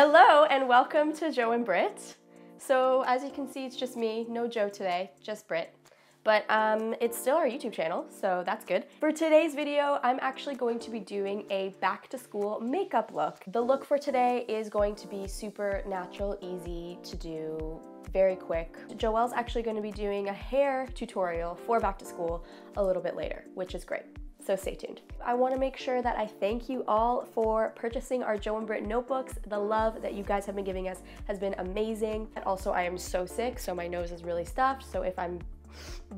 Hello and welcome to Joe and Britt. So as you can see, it's just me, no Joe today, just Britt. But it's still our YouTube channel, so that's good. For today's video, I'm actually going to be doing a back to school makeup look. The look for today is going to be super natural, easy to do, very quick. Joelle's actually going to be doing a hair tutorial for back to school a little bit later, which is great. So stay tuned. I want to make sure that I thank you all for purchasing our Joe and Britt notebooks. The love that you guys have been giving us has been amazing. And also I am so sick, so my nose is really stuffed. So if I'm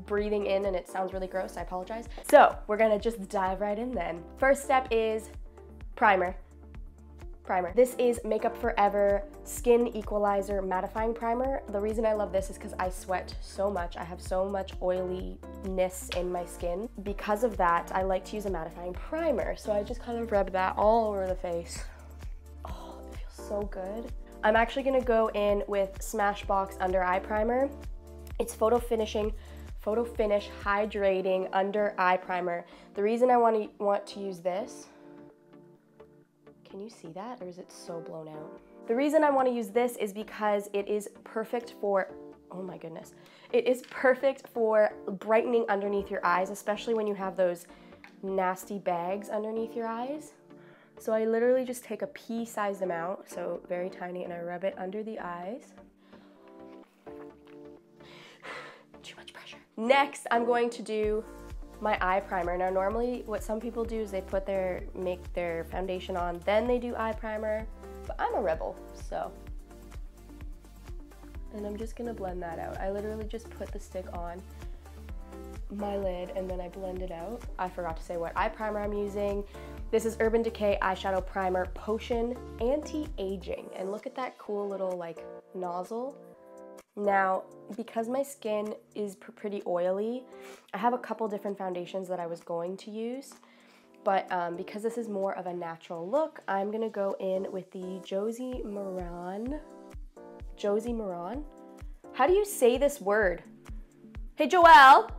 breathing in and it sounds really gross, I apologize. So we're gonna just dive right in then. First step is primer. This is Makeup Forever Skin Equalizer Mattifying Primer. The reason I love this is because I sweat so much. I have so much oiliness in my skin. Because of that, I like to use a mattifying primer. So I just kind of rub that all over the face. Oh, it feels so good. I'm actually gonna go in with Smashbox Under Eye Primer. It's Photo Finish Hydrating Under Eye Primer. The reason I want to use this, can you see that, or is it so blown out? The reason I want to use this is because it is perfect for, oh my goodness, it is perfect for brightening underneath your eyes, especially when you have those nasty bags underneath your eyes. So I literally just take a pea-sized amount, so very tiny, and I rub it under the eyes. Too much pressure. Next, I'm going to do my eye primer. Now normally what some people do is they make their foundation on, then they do eye primer, but I'm a rebel, so. And I'm just gonna blend that out. I literally just put the stick on my lid and then I blend it out. I forgot to say what eye primer I'm using. This is Urban Decay Eyeshadow Primer Potion Anti-Aging. And look at that cool little like nozzle. Now, because my skin is pretty oily, I have a couple different foundations that I was going to use, but because this is more of a natural look, I'm gonna go in with the Josie Maran. How do you say this word? Hey Joelle,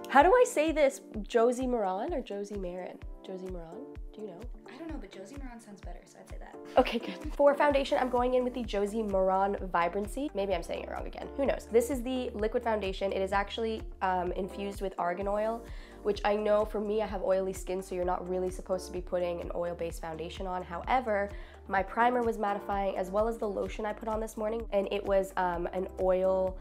how do I say this? Josie Maran or Josie Maran? Josie Maran, do you know? I don't know, but Josie Maran sounds better, so I'd say that. Okay, good. For foundation, I'm going in with the Josie Maran Vibrancy. Maybe I'm saying it wrong again, who knows? This is the liquid foundation. It is actually infused with argan oil, which I know for me, I have oily skin, so you're not really supposed to be putting an oil-based foundation on. However, my primer was mattifying as well as the lotion I put on this morning, and it was an oil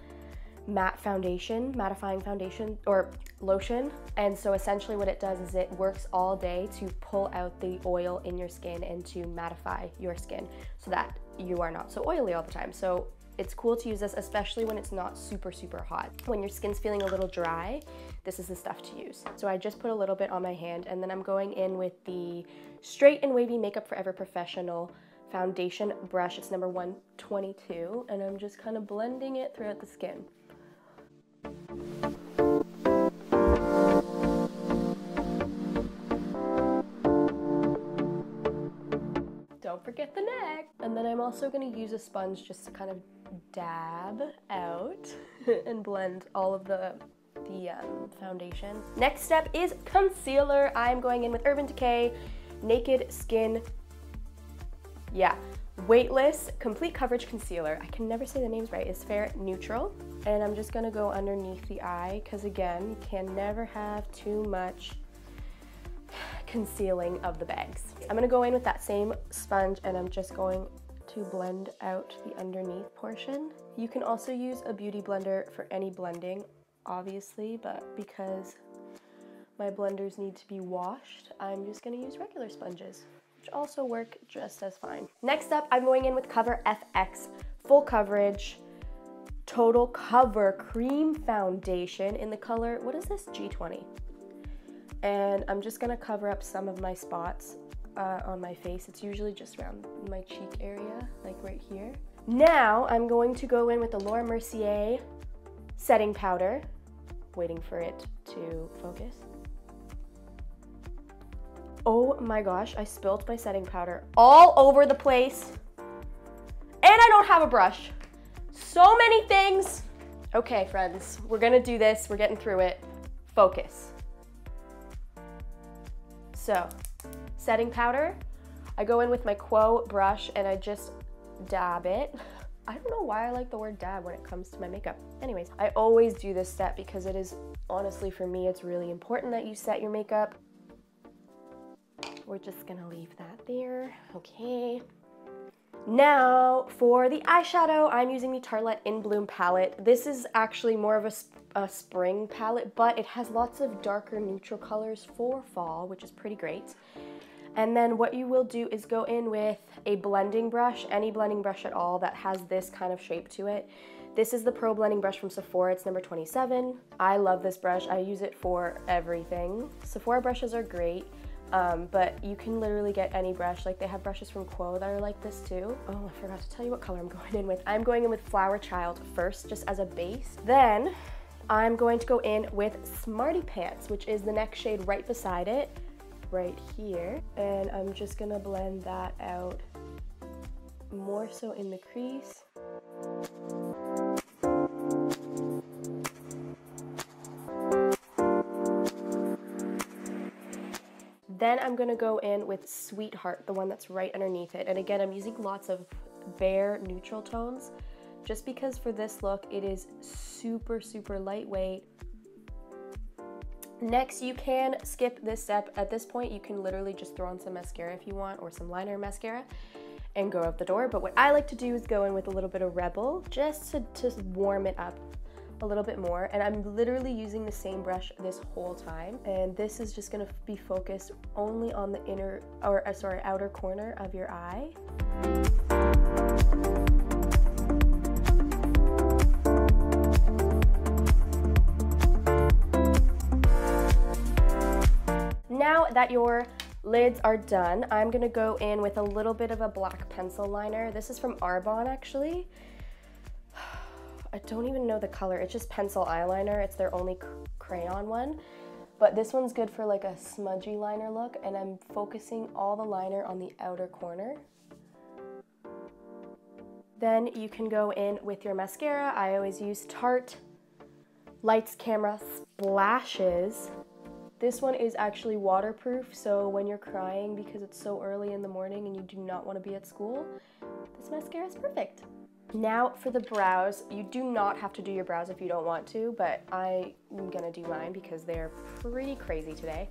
matte foundation, mattifying foundation or lotion. And so essentially what it does is it works all day to pull out the oil in your skin and to mattify your skin so that you are not so oily all the time. So it's cool to use this, especially when it's not super hot. When your skin's feeling a little dry, this is the stuff to use. So I just put a little bit on my hand, and then I'm going in with the Straight and Wavy Makeup Forever Professional foundation brush. It's number 122, and I'm just kind of blending it throughout the skin. Don't forget the neck. And then I'm also going to use a sponge just to kind of dab out and blend all of the foundation. Next step is concealer. I'm going in with Urban Decay Naked Skin, Weightless Complete Coverage Concealer. I can never say the names right. It's Fair Neutral. And I'm just gonna go underneath the eye because again, you can never have too much concealing of the bags. I'm gonna go in with that same sponge and I'm just going to blend out the underneath portion. You can also use a beauty blender for any blending, obviously, but because my blenders need to be washed, I'm just gonna use regular sponges, which also work just as fine. Next up, I'm going in with Cover FX Full Coverage Total Cover Cream Foundation in the color, what is this? G20. And I'm just gonna cover up some of my spots on my face. It's usually just around my cheek area, like right here. Now I'm going to go in with the Laura Mercier setting powder, waiting for it to focus. Oh my gosh, I spilled my setting powder all over the place. And I don't have a brush. So many things. Okay, friends, we're gonna do this. We're getting through it. Focus. So, setting powder. I go in with my Quo brush and I just dab it. I don't know why I like the word dab when it comes to my makeup. Anyways, I always do this step because it is, honestly for me, it's really important that you set your makeup. We're just gonna leave that there, okay. Now for the eyeshadow, I'm using the Tartelette In Bloom palette. This is actually more of a spring palette, but it has lots of darker neutral colors for fall, which is pretty great. And then what you will do is go in with a blending brush, any blending brush at all that has this kind of shape to it. This is the Pro Blending Brush from Sephora, it's number 27. I love this brush, I use it for everything. Sephora brushes are great, but you can literally get any brush. Like they have brushes from Quo that are like this too. Oh, I forgot to tell you what color I'm going in with. I'm going in with Flower Child first, just as a base. Then I'm going to go in with Smarty Pants, which is the next shade right beside it. Right here, and I'm just gonna blend that out more so in the crease. Then I'm gonna go in with Sweetheart, the one that's right underneath it. And again, I'm using lots of bare neutral tones just because for this look, it is super, super lightweight. Next, you can skip this step. At this point, you can literally just throw on some mascara if you want, or some liner mascara, and go out the door. But what I like to do is go in with a little bit of Rebel, just to warm it up a little bit more. And I'm literally using the same brush this whole time. And this is just gonna be focused only on the outer corner of your eye. Now that your lids are done, I'm gonna go in with a little bit of a black pencil liner. This is from Argonne, actually. I don't even know the color. It's just pencil eyeliner. It's their only crayon one. But this one's good for like a smudgy liner look, and I'm focusing all the liner on the outer corner. Then you can go in with your mascara. I always use Tarte Lights Camera Splashes. This one is actually waterproof, so when you're crying because it's so early in the morning and you do not want to be at school, this mascara is perfect. Now for the brows, you do not have to do your brows if you don't want to, but I'm gonna do mine because they're pretty crazy today.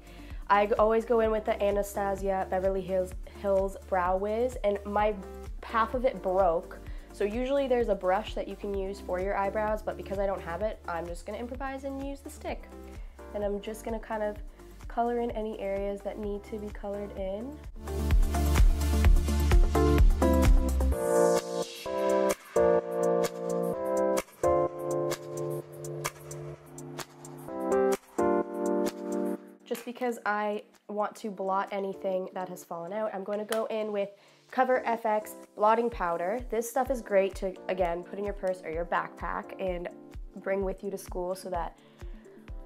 I always go in with the Anastasia Beverly Hills Brow Wiz, and my half of it broke. So usually there's a brush that you can use for your eyebrows, but because I don't have it, I'm just gonna improvise and use the stick. And I'm just gonna kind of color in any areas that need to be colored in. Just because I want to blot anything that has fallen out, I'm going to go in with Cover FX blotting powder. This stuff is great to, again, put in your purse or your backpack and bring with you to school so that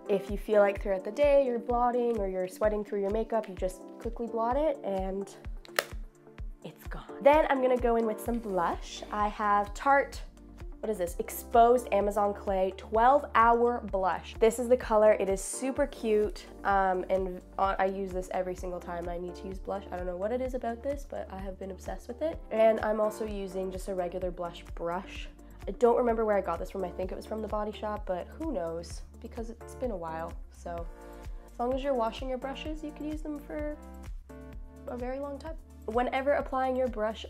if you feel like throughout the day you're blotting or you're sweating through your makeup, you just quickly blot it and it's gone. Then I'm gonna go in with some blush. I have Tarte, what is this? Exposed Amazon Clay 12-hour blush. This is the color. It is super cute, and I use this every single time I need to use blush. I don't know what it is about this, but I have been obsessed with it. And I'm also using just a regular blush brush. I don't remember where I got this from. I think it was from the Body Shop, but who knows? Because it's been a while. So as long as you're washing your brushes, you can use them for a very long time. Whenever applying your blush,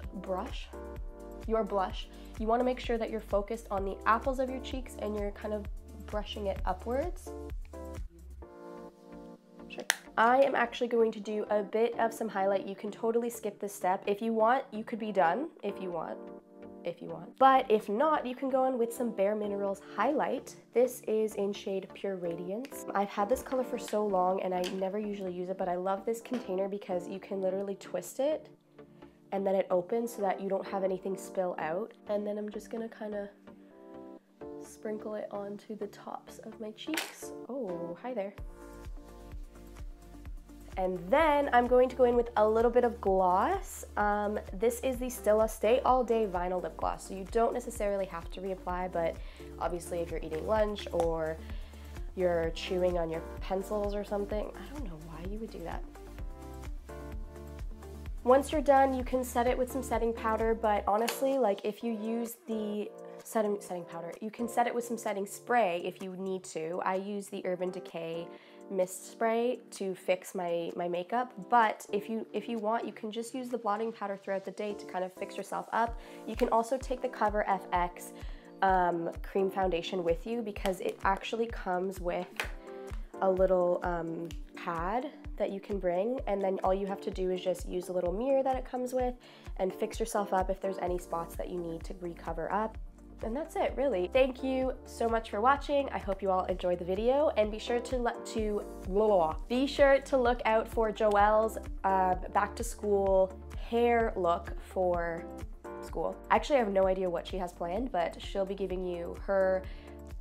you want to make sure that you're focused on the apples of your cheeks and you're kind of brushing it upwards. Sure. I am actually going to do a bit of some highlight. You can totally skip this step. If you want, you could be done if you want. But if not, you can go in with some Bare Minerals highlight. This is in shade Pure Radiance. I've had this color for so long and I never usually use it, but I love this container because you can literally twist it and then it opens so that you don't have anything spill out. And then I'm just gonna kind of sprinkle it onto the tops of my cheeks. Oh, hi there. And then I'm going to go in with a little bit of gloss. This is the Stilla Stay All Day Vinyl Lip Gloss. So you don't necessarily have to reapply, but obviously if you're eating lunch or you're chewing on your pencils or something, I don't know why you would do that. Once you're done, you can set it with some setting powder, but honestly, like if you use the setting powder, you can set it with some setting spray if you need to. I use the Urban Decay mist spray to fix my makeup, but if you want, you can just use the blotting powder throughout the day to kind of fix yourself up. You can also take the Cover FX cream foundation with you, because it actually comes with a little pad that you can bring, and then all you have to do is just use a little mirror that it comes with and fix yourself up if there's any spots that you need to recover up. And that's it, really. Thank you so much for watching. I hope you all enjoyed the video, and be sure to look out for Joelle's back to school hair look for school. Actually, I have no idea what she has planned, but she'll be giving you her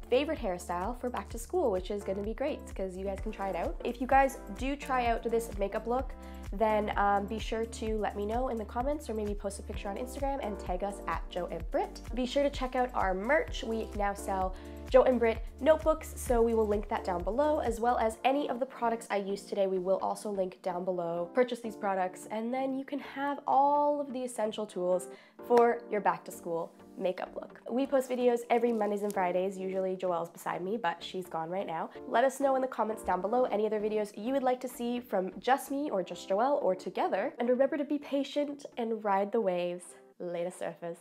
favorite hairstyle for back to school, which is going to be great because you guys can try it out. If you guys do try out this makeup look, then be sure to let me know in the comments, or maybe post a picture on Instagram and tag us at Jo and Britt. Be sure to check out our merch. We now sell Jo and Britt notebooks, so we will link that down below, as well as any of the products I used today. We will also link down below. Purchase these products, and then you can have all of the essential tools for your back to school makeup look. We post videos every Mondays and Fridays. Usually Joelle's beside me, but she's gone right now. Let us know in the comments down below any other videos you would like to see from just me or just Joelle or together. And remember to be patient and ride the waves. Later, surfers.